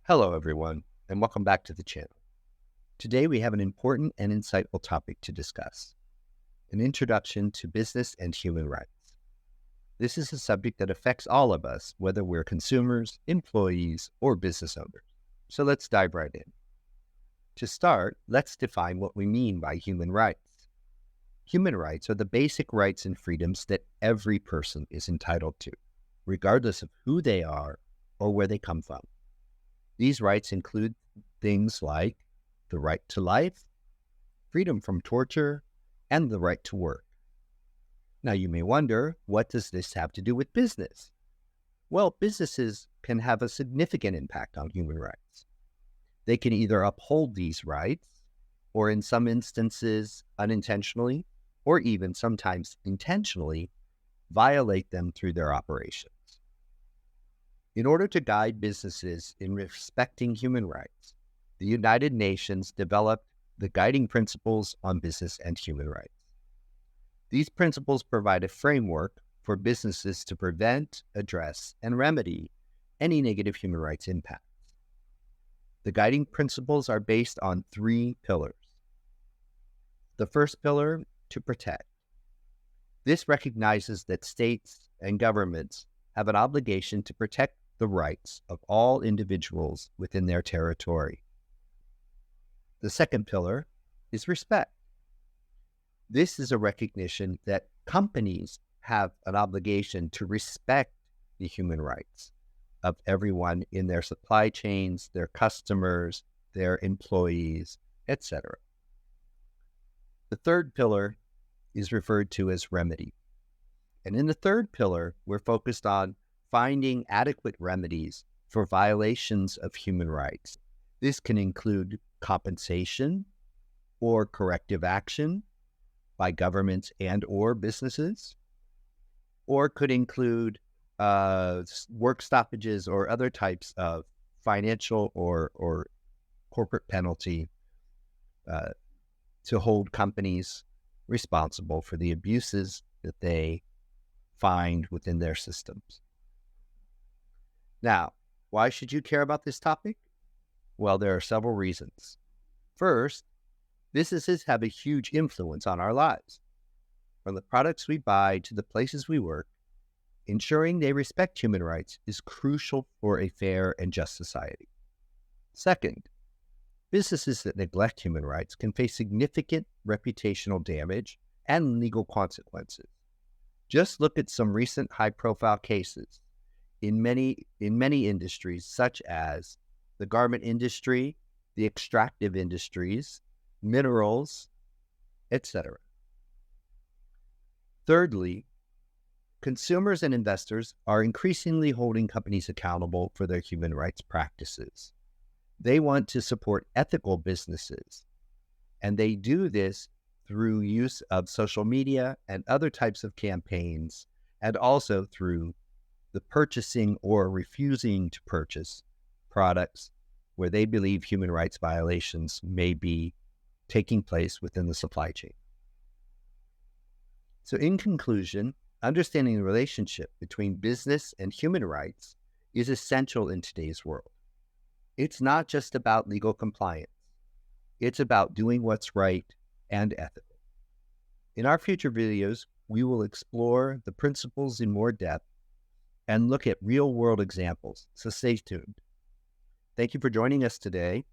Hello, everyone, and welcome back to the channel. Today, we have an important and insightful topic to discuss, an introduction to business and human rights. This is a subject that affects all of us, whether we're consumers, employees, or business owners. So let's dive right in. To start, let's define what we mean by human rights. Human rights are the basic rights and freedoms that every person is entitled to, regardless of who they are or where they come from. These rights include things like the right to life, freedom from torture, and the right to work. Now, you may wonder, what does this have to do with business? Well, businesses can have a significant impact on human rights. They can either uphold these rights, or in some instances, unintentionally, or even sometimes intentionally, violate them through their operations. In order to guide businesses in respecting human rights, the United Nations developed the Guiding Principles on Business and Human Rights. These principles provide a framework for businesses to prevent, address, and remedy any negative human rights impacts. The Guiding Principles are based on three pillars. The first pillar, to protect. This recognizes that states and governments have an obligation to protect the rights of all individuals within their territory. The second pillar is respect. This is a recognition that companies have an obligation to respect the human rights of everyone in their supply chains, their customers, their employees, etc. The third pillar is referred to as remedy. And in the third pillar, we're focused on finding adequate remedies for violations of human rights. This can include compensation or corrective action by governments and or businesses, or could include work stoppages or other types of financial or corporate penalty to hold companies responsible for the abuses that they find within their systems. Now, why should you care about this topic? Well, there are several reasons. First, businesses have a huge influence on our lives. From the products we buy to the places we work, ensuring they respect human rights is crucial for a fair and just society. Second, businesses that neglect human rights can face significant reputational damage and legal consequences. Just look at some recent high-profile cases in many industries, such as the garment industry, the extractive industries, minerals, etc. Thirdly, consumers and investors are increasingly holding companies accountable for their human rights practices. They want to support ethical businesses, and they do this through use of social media and other types of campaigns, and also through the purchasing or refusing to purchase products where they believe human rights violations may be taking place within the supply chain. So in conclusion, understanding the relationship between business and human rights is essential in today's world. It's not just about legal compliance. It's about doing what's right and ethical. In our future videos, we will explore the principles in more depth and look at real-world examples, so stay tuned. Thank you for joining us today.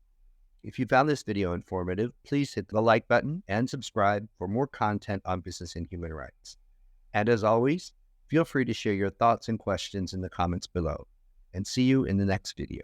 If you found this video informative, please hit the like button and subscribe for more content on business and human rights. And as always, feel free to share your thoughts and questions in the comments below. And see you in the next video.